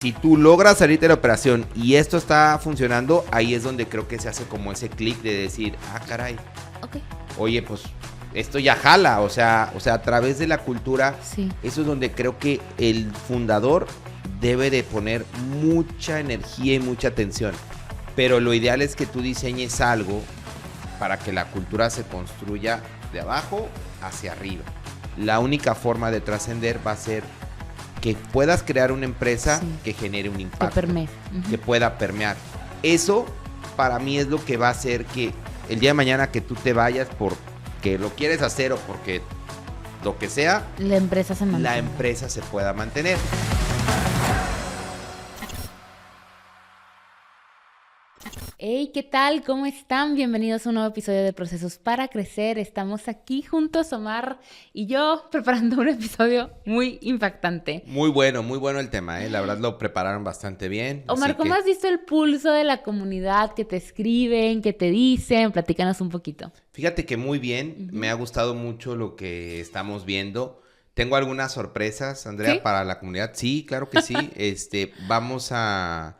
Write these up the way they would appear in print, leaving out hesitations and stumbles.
Si tú logras salir de la operación y esto está funcionando, ahí es donde creo que se hace como ese clic de decir, ah, caray, Ok. oye, pues esto ya jala, o sea, a través de la cultura, Sí. eso es donde creo que el fundador debe de poner mucha energía y mucha atención. Pero lo ideal es que tú diseñes algo para que la cultura se construya de abajo hacia arriba. La única forma de trascender va a ser que puedas crear una empresa que genere un impacto, Que permee. que pueda permear. Eso para mí es lo que va a hacer que el día de mañana que tú te vayas porque lo quieres hacer o porque lo que sea, La empresa se mantiene. la empresa se pueda mantener. Hey, ¿qué tal? ¿Cómo están? Bienvenidos a un nuevo episodio de Procesos para Crecer. Estamos aquí juntos, Omar y yo, preparando un episodio muy impactante. Muy bueno el tema, ¿eh? La verdad lo prepararon bastante bien. Omar, ¿cómo has visto el pulso de la comunidad? ¿Qué te escriben? ¿Qué te dicen? Platícanos un poquito. Fíjate que muy bien, me ha gustado mucho lo que estamos viendo. Tengo algunas sorpresas, Andrea, ¿Sí? para la comunidad. Sí, claro que sí. Vamos a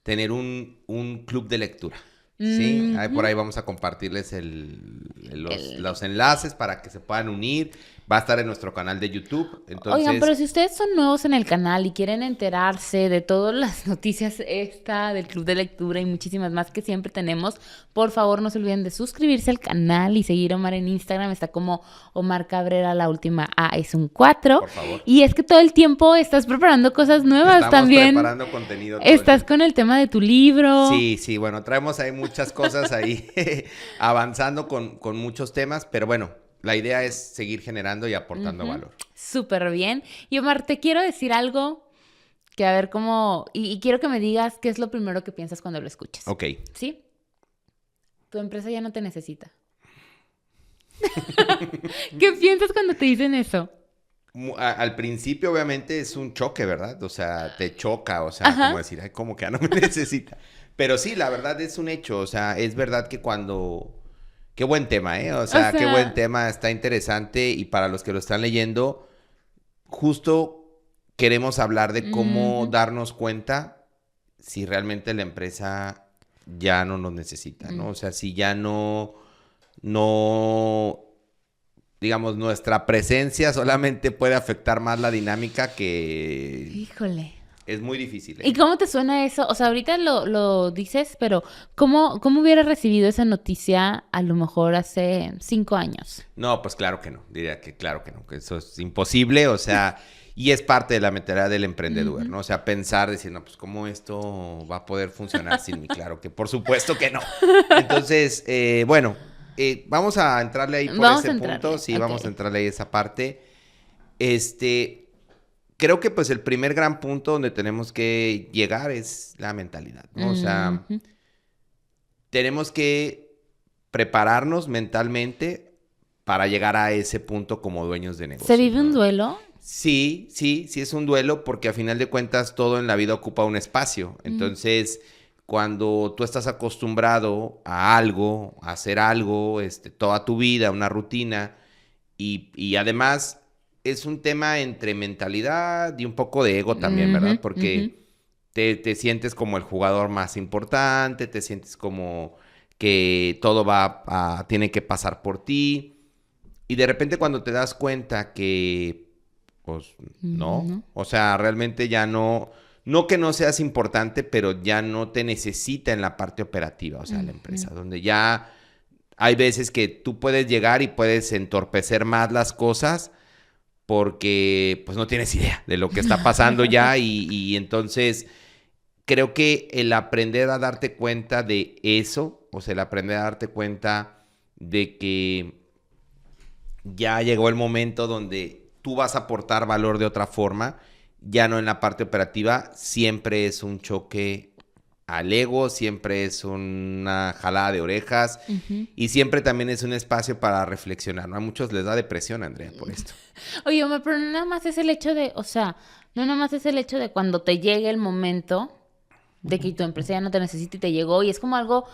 tener un club de lectura. Sí, por ahí vamos a compartirles los enlaces para que se puedan unir. Va a estar en nuestro canal de YouTube. Entonces, Oigan, pero si ustedes son nuevos en el canal y quieren enterarse de todas las noticias del Club de Lectura y muchísimas más que siempre tenemos, por favor no se olviden de suscribirse al canal y seguir a Omar en Instagram. Está como Omar Cabrera, la última A es un 4. por favor. Y es que todo el tiempo estás preparando cosas nuevas. Estamos también. Preparando contenido todo el Estás tiempo. con el tema de tu libro. Sí, bueno, traemos ahí muchas cosas ahí avanzando con muchos temas, pero bueno, la idea es seguir generando y aportando valor. Súper bien. Y Omar, te quiero decir algo que a ver cómo... Y quiero que me digas qué es lo primero que piensas cuando lo escuchas. Ok. ¿Sí? Tu empresa ya no te necesita. ¿Qué piensas cuando te dicen eso? Al principio, obviamente, es un choque, ¿verdad? O sea, te choca, o sea, Ajá. como decir, ay, como que ya no me necesita. Pero sí, la verdad es un hecho, o sea, es verdad que cuando... Qué buen tema, ¿eh? O sea, qué buen tema, está interesante y para los que lo están leyendo, justo queremos hablar de cómo darnos cuenta si realmente la empresa ya no nos necesita, ¿no? O sea, si ya no, digamos, nuestra presencia solamente puede afectar más la dinámica que... Híjole. Es muy difícil, ¿eh? ¿Y cómo te suena eso? O sea, ahorita lo dices, pero ¿cómo hubieras recibido esa noticia a lo mejor hace 5 años? No, pues claro que no. Diría que claro que no, que eso es imposible, o sea, y es parte de la mentalidad del emprendedor, ¿no? O sea, pensar, decir, no, pues ¿cómo esto va a poder funcionar sin mí? Claro que por supuesto que no. Entonces, bueno, vamos a entrarle ahí por ese punto. Sí, ok. vamos a entrarle ahí esa parte. Creo que pues el primer gran punto donde tenemos que llegar es la mentalidad, ¿no? O sea, tenemos que prepararnos mentalmente para llegar a ese punto como dueños de negocio. ¿Se vive ¿no? un duelo? Sí es un duelo porque a final de cuentas todo en la vida ocupa un espacio. Entonces, cuando tú estás acostumbrado a algo, a hacer algo, toda tu vida, una rutina, y además es un tema entre mentalidad y un poco de ego también, ¿verdad? Porque te sientes como el jugador más importante, te sientes como que todo tiene que pasar por ti. Y de repente cuando te das cuenta que, pues, no. O sea, realmente ya no que no seas importante, pero ya no te necesita en la parte operativa, o sea, la empresa, donde ya hay veces que tú puedes llegar y puedes entorpecer más las cosas porque, pues, no tienes idea de lo que está pasando ya y entonces creo que el aprender a darte cuenta de eso, o sea, el aprender a darte cuenta de que ya llegó el momento donde tú vas a aportar valor de otra forma, ya no en la parte operativa, siempre es un choque al ego, siempre es una jalada de orejas y siempre también es un espacio para reflexionar, ¿no? A muchos les da depresión, Andrea, por esto. Oye, Omar, pero no nada más es el hecho de, o sea, no nada más es el hecho de cuando te llegue el momento de que tu empresa ya no te necesita y te llegó y es como algo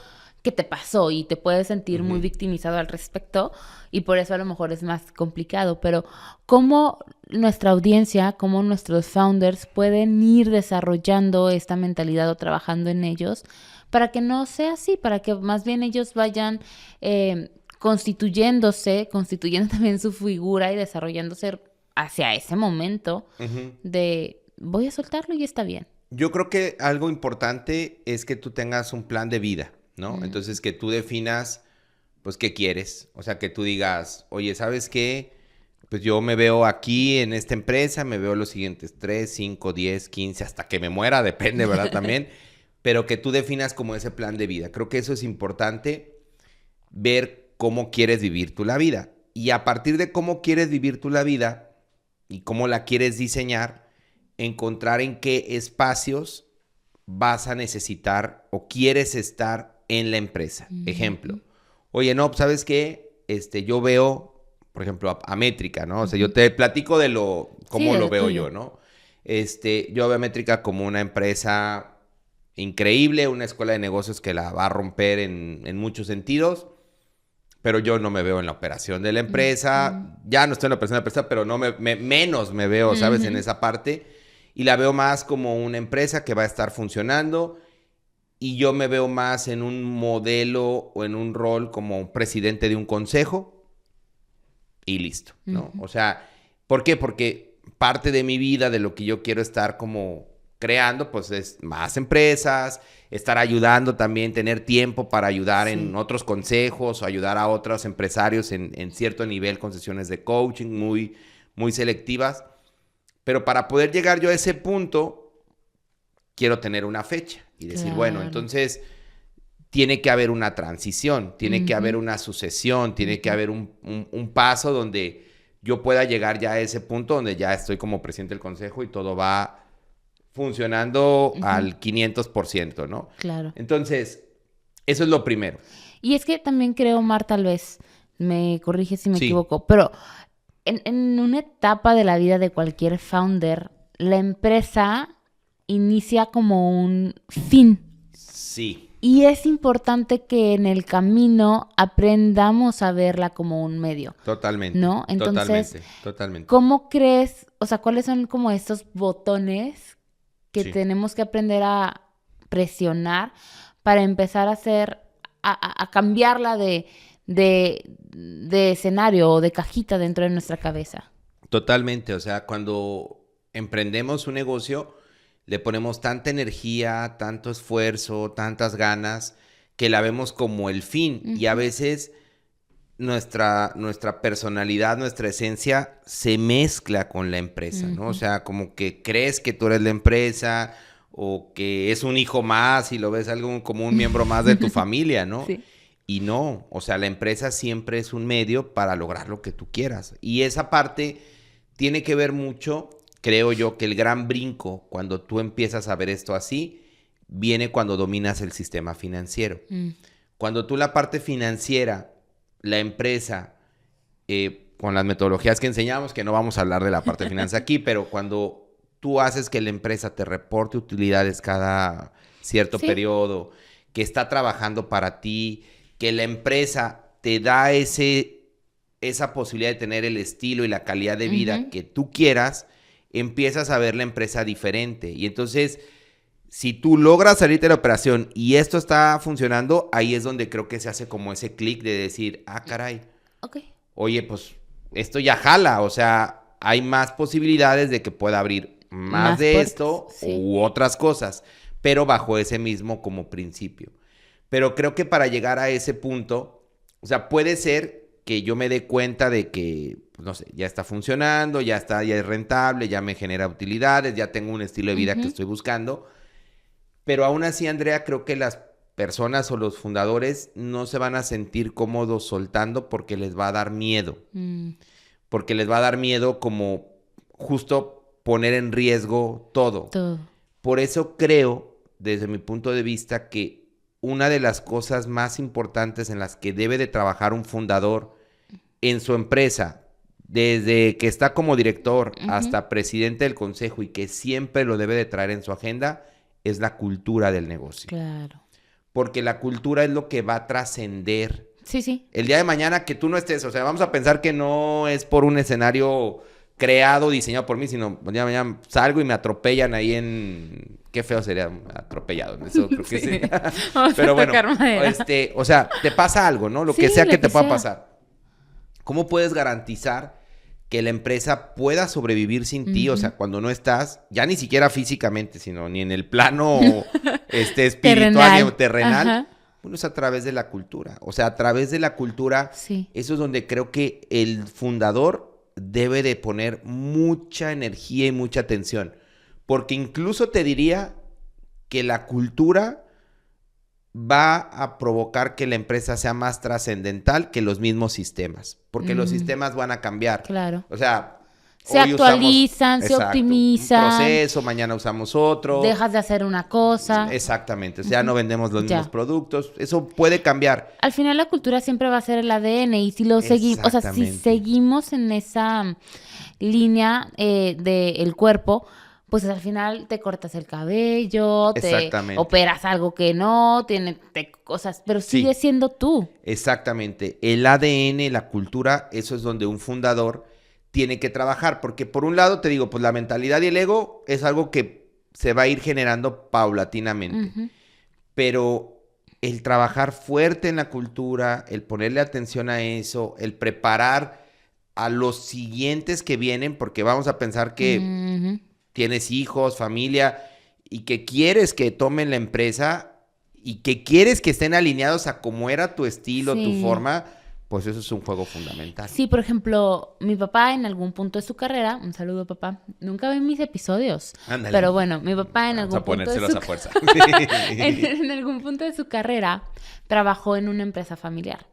que te pasó y te puedes sentir muy victimizado al respecto y por eso a lo mejor es más complicado, pero ¿cómo nuestra audiencia, cómo nuestros founders pueden ir desarrollando esta mentalidad o trabajando en ellos para que no sea así, para que más bien ellos vayan constituyendo también su figura y desarrollándose hacia ese momento de voy a soltarlo y está bien? Yo creo que algo importante es que tú tengas un plan de vida, ¿no? Entonces, que tú definas, pues, qué quieres. O sea, que tú digas, oye, ¿sabes qué? Pues yo me veo aquí en esta empresa, me veo los siguientes 3, 5, 10, 15, hasta que me muera, depende, ¿verdad? También. Pero que tú definas como ese plan de vida. Creo que eso es importante, ver cómo quieres vivir tú la vida. Y a partir de cómo quieres vivir tú la vida y cómo la quieres diseñar, encontrar en qué espacios vas a necesitar o quieres estar en la empresa. Ejemplo, oye, no, ¿sabes qué? Yo veo, por ejemplo, a Métrica, ¿no? O sea, yo te platico de cómo lo veo yo, ¿no? Yo veo a Métrica como una empresa increíble, una escuela de negocios que la va a romper en muchos sentidos, pero yo no me veo en la operación de la empresa. Ya no estoy en la operación de la empresa, pero no menos me veo, ¿sabes? En esa parte. Y la veo más como una empresa que va a estar funcionando, y yo me veo más en un modelo o en un rol como presidente de un consejo y listo, ¿no? O sea, ¿por qué? Porque parte de mi vida, de lo que yo quiero estar como creando, pues es más empresas, estar ayudando también, tener tiempo para ayudar en otros consejos o ayudar a otros empresarios en cierto nivel con sesiones de coaching muy, muy selectivas. Pero para poder llegar yo a ese punto, quiero tener una fecha y decir, bueno, entonces tiene que haber una transición, tiene que haber una sucesión, tiene que haber un paso donde yo pueda llegar ya a ese punto donde ya estoy como presidente del consejo y todo va funcionando al 500%, ¿no? Claro. Entonces, eso es lo primero. Y es que también creo, Mar, tal vez, me corrige si me equivoco, pero en una etapa de la vida de cualquier founder, la empresa inicia como un fin. Sí. Y es importante que en el camino aprendamos a verla como un medio. Totalmente. ¿No? Entonces, totalmente. ¿cómo crees, o sea, cuáles son como estos botones que tenemos que aprender a presionar para empezar a hacer, a cambiarla de escenario o de cajita dentro de nuestra cabeza? Totalmente, o sea, cuando emprendemos un negocio, le ponemos tanta energía, tanto esfuerzo, tantas ganas, que la vemos como el fin. Y a veces nuestra personalidad, nuestra esencia se mezcla con la empresa, ¿no? O sea, como que crees que tú eres la empresa o que es un hijo más y lo ves como un miembro más de tu familia, ¿no? Sí. Y no, o sea, la empresa siempre es un medio para lograr lo que tú quieras. Y esa parte tiene que ver mucho, creo yo, que el gran brinco cuando tú empiezas a ver esto así, viene cuando dominas el sistema financiero. Cuando tú la parte financiera, la empresa, con las metodologías que enseñamos, que no vamos a hablar de la parte de finanzas aquí, pero cuando tú haces que la empresa te reporte utilidades cada cierto periodo, que está trabajando para ti, que la empresa te da esa posibilidad de tener el estilo y la calidad de vida que tú quieras, empiezas a ver la empresa diferente. Y entonces, si tú logras salir de la operación y esto está funcionando, ahí es donde creo que se hace como ese clic de decir, ah, caray, oye, pues esto ya jala, o sea, hay más posibilidades de que pueda abrir más de puertas, esto u otras cosas, pero bajo ese mismo como principio. Pero creo que para llegar a ese punto, o sea, puede ser que yo me dé cuenta de que, pues, no sé, ya está funcionando, ya es rentable, ya me genera utilidades, ya tengo un estilo de vida que estoy buscando. Pero aún así, Andrea, creo que las personas o los fundadores no se van a sentir cómodos soltando porque les va a dar miedo. Porque les va a dar miedo como justo poner en riesgo todo. Por eso creo, desde mi punto de vista, que una de las cosas más importantes en las que debe de trabajar un fundador en su empresa, desde que está como director hasta presidente del consejo y que siempre lo debe de traer en su agenda, es la cultura del negocio. Claro. porque la cultura es lo que va a trascender. Sí, sí. El día de mañana que tú no estés, o sea, vamos a pensar que no es por un escenario creado, diseñado por mí, sino el día de mañana salgo y me atropellan ahí en... Qué feo sería atropellado, eso creo que sí. Vamos Pero a bueno, tocar madera. o sea, te pasa algo, ¿no? Lo que Sí, sea lo que te que pueda sea. pasar. ¿Cómo puedes garantizar que la empresa pueda sobrevivir sin ti? O sea, cuando no estás, ya ni siquiera físicamente, sino ni en el plano espiritual ni terrenal. Ajá. Bueno, es a través de la cultura. O sea, a través de la cultura, Sí. eso es donde creo que el fundador debe de poner mucha energía y mucha atención. Porque incluso te diría que la cultura va a provocar que la empresa sea más trascendental que los mismos sistemas. Porque los sistemas van a cambiar. Claro. O sea, Se hoy actualizan, se exacto, optimizan. un proceso, mañana usamos otro. Dejas de hacer una cosa. Exactamente. O sea, ya no vendemos los mismos Ya. productos. Eso puede cambiar. Al final la cultura siempre va a ser el ADN y si lo seguimos, o sea, si Exactamente. seguimos en esa línea del cuerpo, pues al final te cortas el cabello, te Exactamente. operas algo que no, tiene cosas, pero Sí. sigue siendo tú. Exactamente. El ADN, la cultura, eso es donde un fundador tiene que trabajar. Porque por un lado, te digo, pues la mentalidad y el ego es algo que se va a ir generando paulatinamente. Ujú. Pero el trabajar fuerte en la cultura, el ponerle atención a eso, el preparar a los siguientes que vienen, porque vamos a pensar que Ujú. tienes hijos, familia, y que quieres que tomen la empresa y que quieres que estén alineados a cómo era tu estilo, tu Sí. forma, pues eso es un juego fundamental. Sí, por ejemplo, mi papá en algún punto de su carrera, un saludo papá, nunca ven mis episodios, Ándale. pero bueno, mi papá en Vamos algún a punto de ponérselos su a fuerza. en algún punto de su carrera trabajó en una empresa familiar.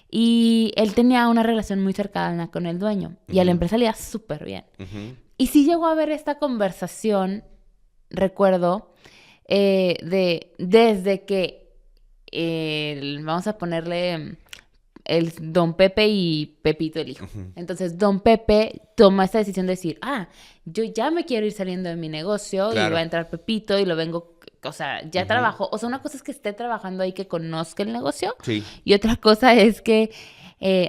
Y él tenía una relación muy cercana con el dueño. Y a la Ujú. empresa le iba súper bien. Ujú. Y sí llegó a haber esta conversación, recuerdo, desde que, vamos a ponerle el don Pepe y Pepito el hijo. Ujú. Entonces, don Pepe toma esta decisión de decir, yo ya me quiero ir saliendo de mi negocio Claro. y va a entrar Pepito y lo vengo, o sea, ya Ujú. trabajo. O sea, una cosa es que esté trabajando ahí, que conozca el negocio, Sí. y otra cosa es que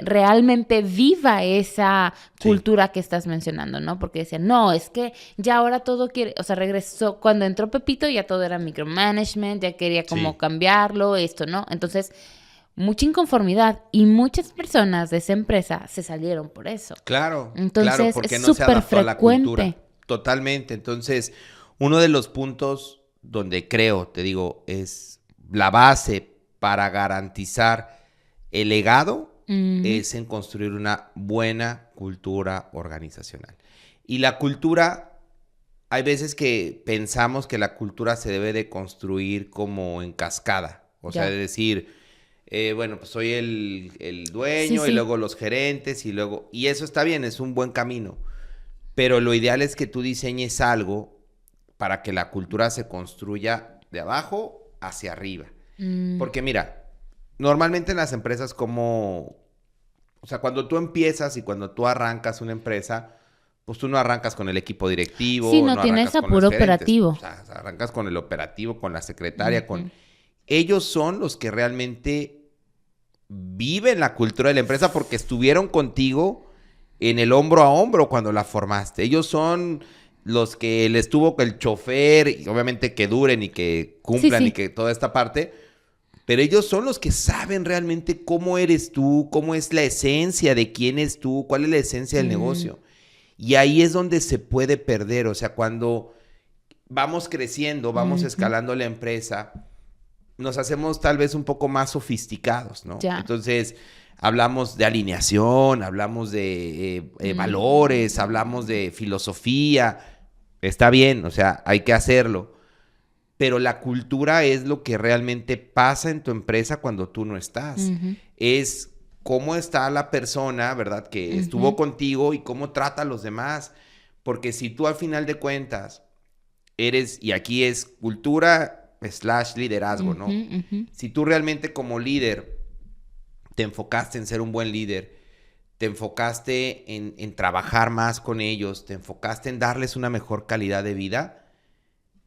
realmente viva esa Sí. cultura que estás mencionando, ¿no? Porque decían, no, es que ya ahora todo quiere, o sea, regresó, cuando entró Pepito ya todo era micromanagement, ya quería como Sí. cambiarlo, esto, ¿no? Entonces, mucha inconformidad y muchas personas de esa empresa se salieron por eso. Claro, Entonces, claro, porque es no se súper adaptó a la cultura. frecuente. Totalmente. Entonces, uno de los puntos donde creo, te digo, es la base para garantizar el legado Ujú. es en construir una buena cultura organizacional. Y la cultura, hay veces que pensamos que la cultura se debe de construir como en cascada. O sea, Ya. de decir, bueno, pues soy el dueño Sí, y sí. luego los gerentes y luego... Y eso está bien, es un buen camino. Pero lo ideal es que tú diseñes algo para que la cultura se construya de abajo hacia arriba. Mm, Porque mira, normalmente en las empresas como... O sea, cuando tú empiezas y cuando tú arrancas una empresa, pues tú no arrancas con el equipo directivo, Sí, no tienes arrancas a con los puro gerentes. operativo. O sea, arrancas con el operativo, con la secretaria, Ujú. con... Ellos son los que realmente viven la cultura de la empresa porque estuvieron contigo en el hombro a hombro cuando la formaste. Ellos son los que les tuvo el chofer, y obviamente que duren y que cumplan sí. y que toda esta parte, pero ellos son los que saben realmente cómo eres tú, cómo es la esencia de quién es tú, cuál es la esencia del Mm. negocio. Y ahí es donde se puede perder. O sea, cuando vamos creciendo, vamos Ujú. escalando la empresa, nos hacemos tal vez un poco más sofisticados, ¿no? Ya. Entonces, hablamos de alineación, hablamos de valores, hablamos de filosofía. Está bien, o sea, hay que hacerlo. Pero la cultura es lo que realmente pasa en tu empresa cuando tú no estás. Ujú. Es cómo está la persona, ¿verdad? Que estuvo Ujú. contigo y cómo trata a los demás. Porque si tú al final de cuentas eres, y aquí es cultura / liderazgo, ¿no? Ujú, ujú. Si tú realmente como líder te enfocaste en ser un buen líder, te enfocaste en trabajar más con ellos, te enfocaste en darles una mejor calidad de vida,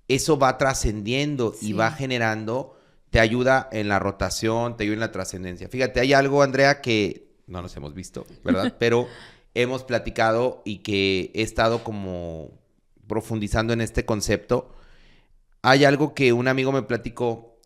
eso va trascendiendo y Sí. va generando te ayuda en la rotación, te ayuda en la trascendencia. Fíjate, hay algo, Andrea, que no nos hemos visto, ¿verdad? Pero hemos platicado y que he estado como profundizando en este concepto. Hay algo que un amigo me platicó,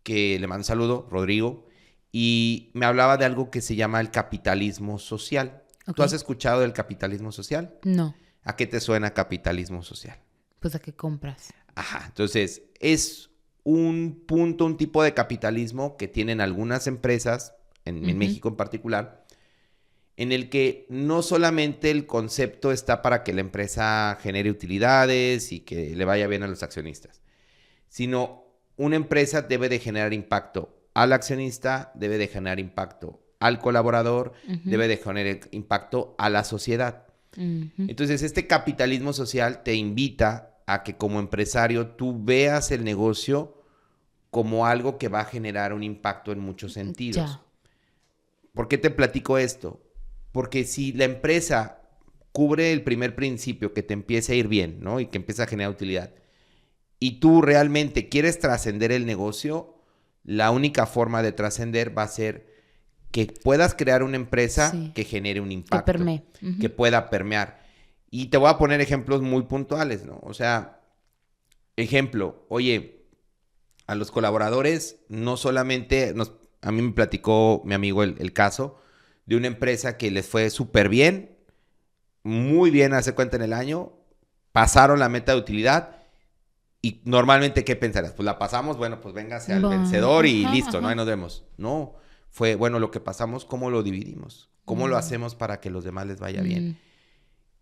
que le mando un saludo, Rodrigo, y me hablaba de algo que se llama el capitalismo social. Ok. ¿Tú has escuchado del capitalismo social? No, ¿A qué te suena capitalismo social? pues ¿a qué compras? Ajá, entonces es un punto, un tipo de capitalismo que tienen algunas empresas, en México en particular, en el que no solamente el concepto está para que la empresa genere utilidades y que le vaya bien a los accionistas, sino una empresa debe de generar impacto al accionista, debe de generar impacto al colaborador, debe de generar impacto a la sociedad. Entonces, este capitalismo social te invita a que como empresario tú veas el negocio como algo que va a generar un impacto en muchos sentidos. Ya. ¿Por qué te platico esto? Porque si la empresa cubre el primer principio, que te empiece a ir bien, ¿no? Y que empiece a generar utilidad, y tú realmente quieres trascender el negocio, la única forma de trascender va a ser que puedas crear una empresa Sí. que genere un Que impacto, permee. que pueda permear. Y te voy a poner ejemplos muy puntuales, ¿no? O sea, ejemplo, oye, a los colaboradores no solamente, a mí me platicó mi amigo el caso de una empresa que les fue súper bien, muy bien, hace cuenta en el año, pasaron la meta de utilidad y normalmente, ¿qué pensarás? Pues la pasamos, bueno, pues véngase al vencedor y listo, ¿no? Ahí nos vemos. No, fue, bueno, lo que pasamos, ¿cómo lo dividimos? ¿Cómo lo hacemos para que los demás les vaya bien?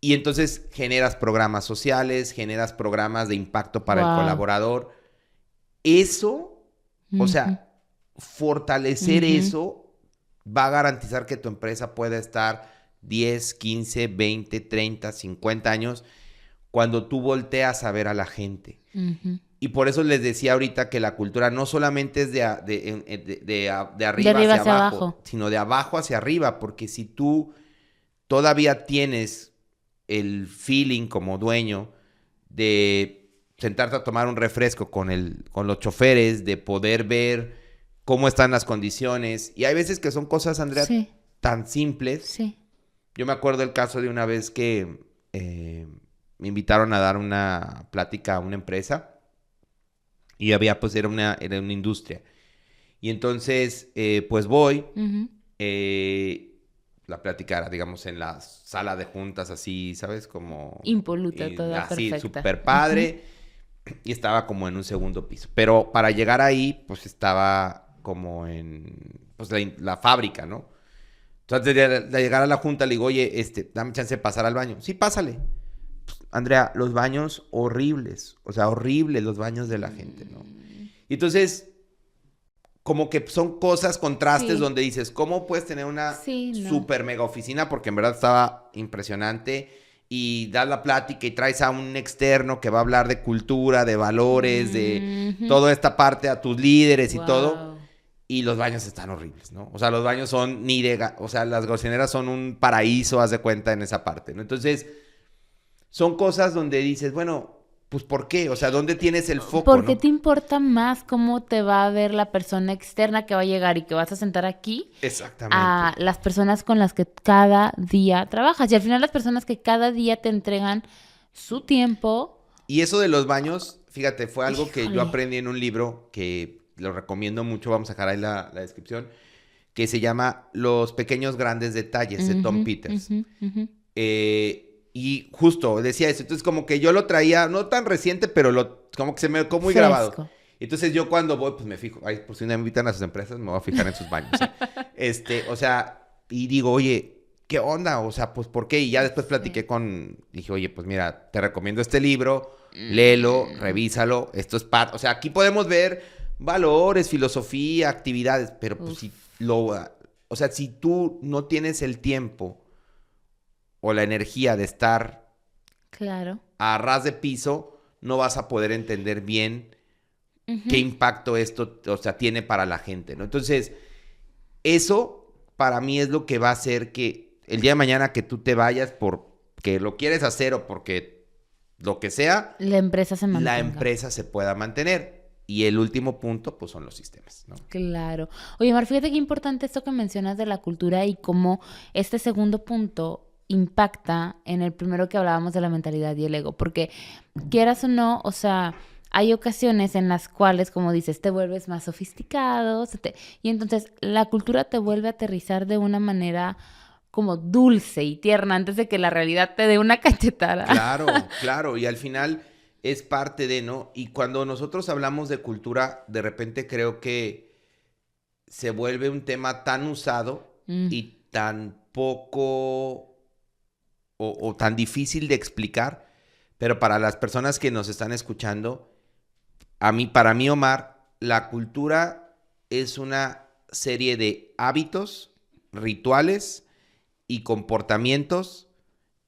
Y entonces generas programas sociales, generas programas de impacto para el colaborador. Eso, o sea, fortalecer eso va a garantizar que tu empresa pueda estar 10, 15, 20, 30, 50 años cuando tú volteas a ver a la gente. Y por eso les decía ahorita que la cultura no solamente es de arriba hacia abajo, sino de abajo hacia arriba, porque si tú todavía tienes el feeling como dueño de sentarte a tomar un refresco con los choferes, de poder ver cómo están las condiciones. Y hay veces que son cosas, Andrea, Sí. tan simples. Sí. Yo me acuerdo el caso de una vez que me invitaron a dar una plática a una empresa y había, pues, era una industria. Y entonces, pues voy, la plática era, digamos, en la sala de juntas, así, ¿sabes? Como... Impoluta, toda así, perfecta. súper padre. Y estaba como en un segundo piso. Pero para llegar ahí, pues estaba como en pues, la fábrica, ¿no? Entonces, antes de llegar a la junta, le digo, oye, dame chance de pasar al baño. Sí, pásale. Pues, Andrea, los baños horribles. O sea, horribles los baños de la gente, ¿no? Y entonces, como que son cosas, contrastes, Sí. donde dices, ¿cómo puedes tener una super mega oficina? Porque en verdad estaba impresionante. Y das la plática y traes a un externo que va a hablar de cultura, de valores, de toda esta parte, a tus líderes y todo. Y los baños están horribles, ¿no? O sea, los baños son o sea, las cocineras son un paraíso, haz de cuenta, en esa parte, ¿no? Entonces, son cosas donde dices, bueno, pues ¿por qué? O sea, ¿dónde tienes el foco, ¿Por qué no? te importa más cómo te va a ver la persona externa que va a llegar y que vas a sentar aquí Exactamente. a las personas con las que cada día trabajas? Y al final las personas que cada día te entregan su tiempo. Y eso de los baños, fíjate, fue algo que yo Híjole. aprendí en un libro que lo recomiendo mucho, vamos a dejar ahí la descripción, que se llama Los pequeños grandes detalles, de Tom Peters. Y justo decía eso. Entonces, como que yo lo traía, no tan reciente, pero como que se me quedó muy Fresco. grabado. Entonces, yo cuando voy, pues me fijo. Ay, por si me invitan a sus empresas, me voy a fijar en sus baños. O sea, y digo, oye, ¿qué onda? O sea, pues, ¿por qué? Y ya después platiqué dije, oye, pues mira, te recomiendo este libro, léelo, revísalo. Esto es parte. O sea, aquí podemos ver valores, filosofía, actividades, pero pues o sea, si tú no tienes el tiempo o la energía de estar Claro. a ras de piso, no vas a poder entender bien qué impacto esto, o sea, tiene para la gente, ¿no? Entonces, eso para mí es lo que va a hacer que el día de mañana que tú te vayas porque lo quieres hacer o porque lo que sea, La empresa se mantenga. la empresa se pueda mantener. Y el último punto, pues son los sistemas, ¿no? Claro. Oye, Mar, fíjate qué importante esto que mencionas de la cultura y cómo este segundo punto impacta en el primero que hablábamos de la mentalidad y el ego. Porque quieras o no, o sea, hay ocasiones en las cuales, como dices, te vuelves más sofisticado, y entonces la cultura te vuelve a aterrizar de una manera como dulce y tierna antes de que la realidad te dé una cachetada. Claro, claro, y al final es parte de, ¿no? Y cuando nosotros hablamos de cultura, de repente creo que se vuelve un tema tan usado Mm, y tan poco o tan difícil de explicar, pero para las personas que nos están escuchando, para mí, Omar, la cultura es una serie de hábitos, rituales y comportamientos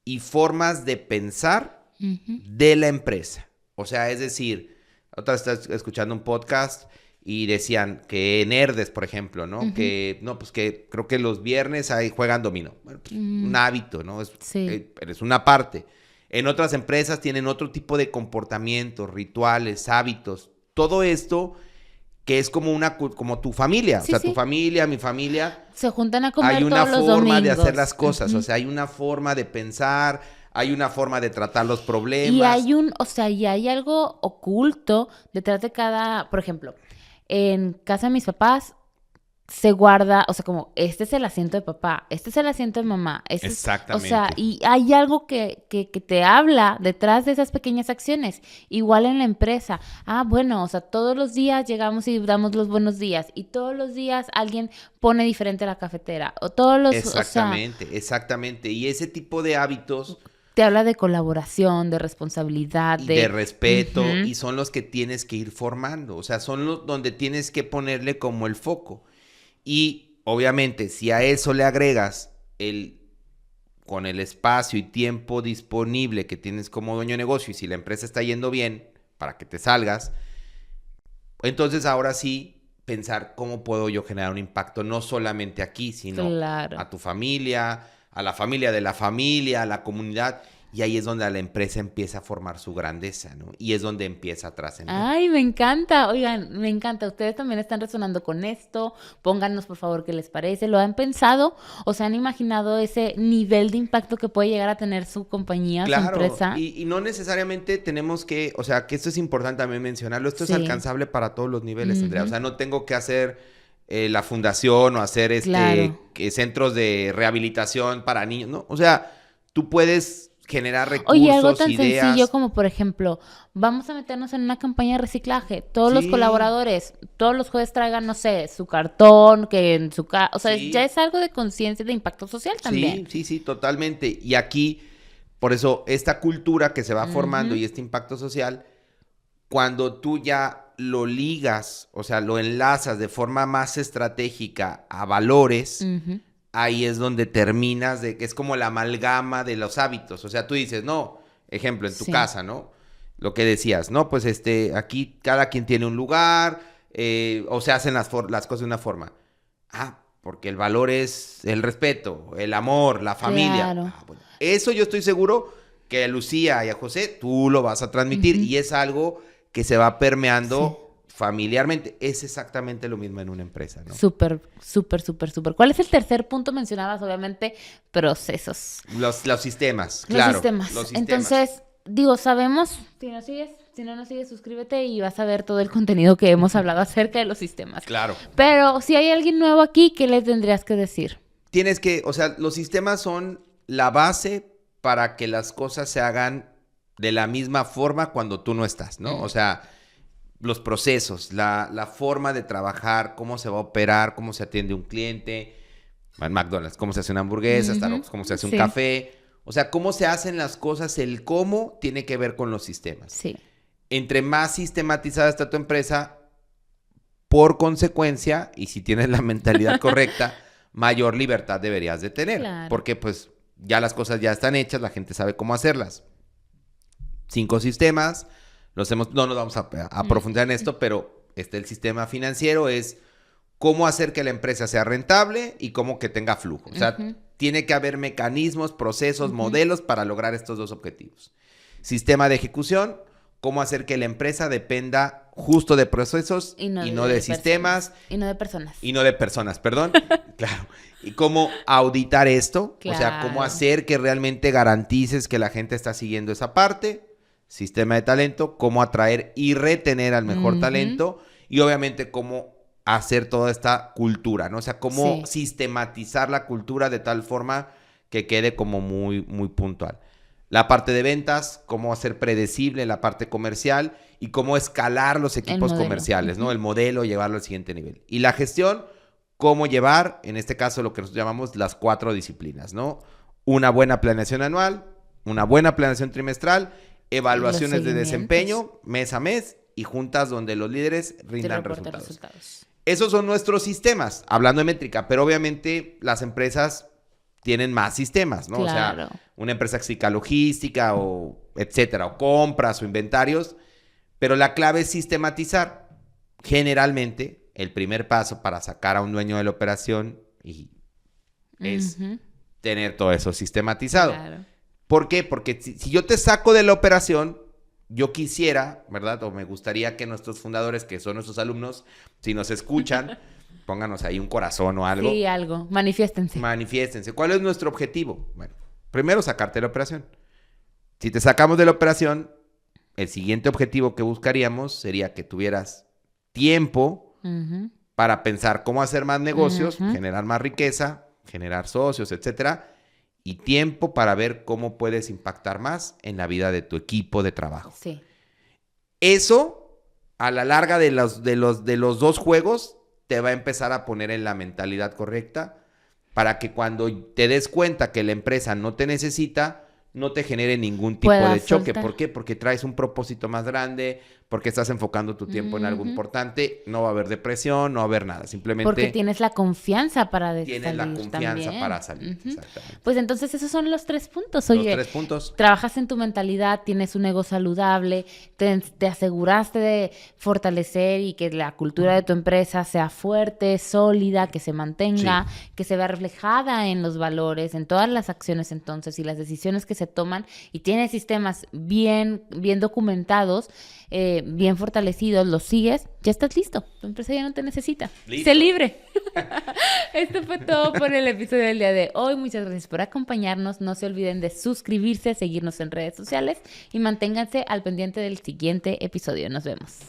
y formas de pensar ujú, de la empresa. O sea, es decir, otra vez estás escuchando un podcast y decían que en Herdes, por ejemplo, ¿no? ujú, Que, no, pues que creo que los viernes ahí juegan dominó. Bueno, pues un mm, hábito, ¿no? sí. Pero es una parte. En otras empresas tienen otro tipo de comportamientos, rituales, hábitos. Todo esto que es como tu familia. O Sí, sea, tu sí. familia, mi familia. Se juntan a Hay comer una todos los forma de hacer domingos. las cosas. O Ujú. sea, hay una forma de pensar, hay una forma de tratar los Y problemas. hay o sea, y hay algo oculto detrás de cada, por ejemplo, en casa de mis papás se guarda, o sea, como este es el asiento de papá, este es el asiento de mamá, o sea, Exactamente. y hay algo que te habla detrás de esas pequeñas acciones. Igual en la empresa. Ah, bueno, o sea, todos los días llegamos y damos los buenos días y todos los días alguien pone diferente la cafetera o o sea, Exactamente, exactamente. Y ese tipo de hábitos te habla de colaboración, de responsabilidad, y de de... respeto Ujú. y son los que tienes que ir formando. O sea, son los donde tienes que ponerle como el foco. Y obviamente, si a eso le agregas con el espacio y tiempo disponible que tienes como dueño de negocio y si la empresa está yendo bien para que te salgas, entonces ahora sí pensar cómo puedo yo generar un impacto no solamente aquí, sino Claro. a tu familia, a la familia de la familia, a la comunidad. Y ahí es donde la empresa empieza a formar su grandeza, ¿no? Y es donde empieza a trascender. Ay, me encanta. Oigan, me encanta. Ustedes también están resonando con esto. Pónganos, por favor, qué les parece. ¿Lo han pensado o se han imaginado ese nivel de impacto que puede llegar a tener su compañía, su Claro, empresa? y no necesariamente tenemos que, o sea, que esto es importante también mencionarlo, esto es Sí. alcanzable para todos los niveles, Andrea, o Ujú, sea, no tengo que hacer la fundación o hacer claro. centros de rehabilitación para niños, ¿no? O sea, tú puedes generar Oye, algo recursos, tan sencillo ideas, como, por ejemplo, vamos a meternos en una campaña de reciclaje. Todos los sí, colaboradores, todos los jueves traigan, no sé, su cartón, que en su casa, o sea, ya sí, es algo de conciencia y de impacto social también. sí, sí, sí, totalmente. Y aquí, por eso, esta cultura que se va formando Ujú, y este impacto social, cuando tú ya lo ligas, o sea, lo enlazas de forma más estratégica a valores, ujú, ahí es donde terminas de que es como la amalgama de los hábitos. O sea, tú dices, no, ejemplo, en tu sí, casa, ¿no? Lo que decías, no, pues aquí cada quien tiene un lugar, o se hacen las cosas de una forma. Ah, porque el valor es el respeto, el amor, la familia. claro. Ah, bueno, eso yo estoy seguro que a Lucía y a José tú lo vas a transmitir Ujú, y es algo que se va sí. permeando familiarmente. Es exactamente lo mismo en una empresa, ¿no? Súper, súper, súper, súper. ¿Cuál es el tercer punto? Mencionabas, obviamente, procesos. Los sistemas, Los claro, sistemas. los sistemas. Entonces, digo, sabemos, si no nos sigues, suscríbete y vas a ver todo el contenido que hemos hablado acerca de los sistemas. Claro. Pero si hay alguien nuevo aquí, ¿qué le tendrías que decir? O sea, los sistemas son la base para que las cosas se hagan de la misma forma cuando tú no estás, ¿no? O Mm, sea, los procesos, la forma de trabajar, cómo se va a operar, cómo se atiende un cliente, en McDonald's, cómo se hace una hamburguesa, ujú, Starbucks, cómo se hace un sí, café. O sea, cómo se hacen las cosas, el cómo tiene que ver con los sistemas. sí, Entre más sistematizada está tu empresa, por consecuencia, y si tienes la mentalidad correcta, mayor libertad deberías de tener. claro. Porque pues ya las cosas ya están hechas, la gente sabe cómo hacerlas. 5 sistemas, no nos vamos a Mm, profundizar en esto, pero el sistema financiero es cómo hacer que la empresa sea rentable y cómo que tenga flujo. O sea, ujú, tiene que haber mecanismos, procesos, ujú, modelos para lograr estos dos objetivos. Sistema de ejecución, cómo hacer que la empresa dependa justo de procesos y no de sistemas. Y no de personas. Y no de personas, perdón. Claro. Y cómo auditar esto, Claro. o sea, cómo hacer que realmente garantices que la gente está siguiendo esa parte, sistema de talento, cómo atraer y retener al mejor talento y obviamente cómo hacer toda esta cultura, ¿no? O sea, cómo sistematizar la cultura de tal forma que quede como muy, muy puntual. La parte de ventas, cómo hacer predecible la parte comercial y cómo escalar los equipos comerciales, ¿no? El modelo, llevarlo al siguiente nivel. Y la gestión, cómo llevar, en este caso, lo que nosotros llamamos las 4 disciplinas, ¿no? Una buena planeación anual, una buena planeación trimestral, evaluaciones de desempeño mes a mes y juntas donde los líderes rindan resultados. Esos son nuestros sistemas, hablando de métrica, pero obviamente las empresas tienen más sistemas, ¿no? Claro. O sea, una empresa explica logística o etcétera, o compras o inventarios, pero la clave es sistematizar. Generalmente, el primer paso para sacar a un dueño de la operación es tener todo eso sistematizado. Claro. ¿Por qué? Porque si yo te saco de la operación, yo quisiera, ¿verdad? O me gustaría que nuestros fundadores, que son nuestros alumnos, si nos escuchan, pónganos ahí un corazón o algo. Sí, algo. Manifiéstense. Manifiéstense. ¿Cuál es nuestro objetivo? Bueno, primero sacarte de la operación. Si te sacamos de la operación, el siguiente objetivo que buscaríamos sería que tuvieras tiempo para pensar cómo hacer más negocios, generar más riqueza, generar socios, etcétera, y tiempo para ver cómo puedes impactar más en la vida de tu equipo de trabajo. Sí. Eso, a la larga de los 2 juegos, te va a empezar a poner en la mentalidad correcta para que cuando te des cuenta que la empresa no te necesita, no te genere ningún tipo de choque. ¿Por qué? Porque traes un propósito más grande, porque estás enfocando tu tiempo en algo importante, no va a haber depresión, no va a haber nada. Simplemente porque tienes la confianza para salir. Tienes la confianza también. para salir, exactamente. Pues entonces esos son los 3 puntos. Oye, los 3 puntos. Trabajas en tu mentalidad, tienes un ego saludable, te aseguraste de fortalecer y que la cultura de tu empresa sea fuerte, sólida, que se mantenga, que se vea reflejada en los valores, en todas las acciones entonces y las decisiones que se toman, y tienes sistemas bien documentados, bien fortalecidos, los sigues, ya estás listo. Tu empresa ya no te necesita. Listo. Sé libre. Esto fue todo por el episodio del día de hoy. Muchas gracias por acompañarnos. No se olviden de suscribirse, seguirnos en redes sociales y manténganse al pendiente del siguiente episodio. Nos vemos.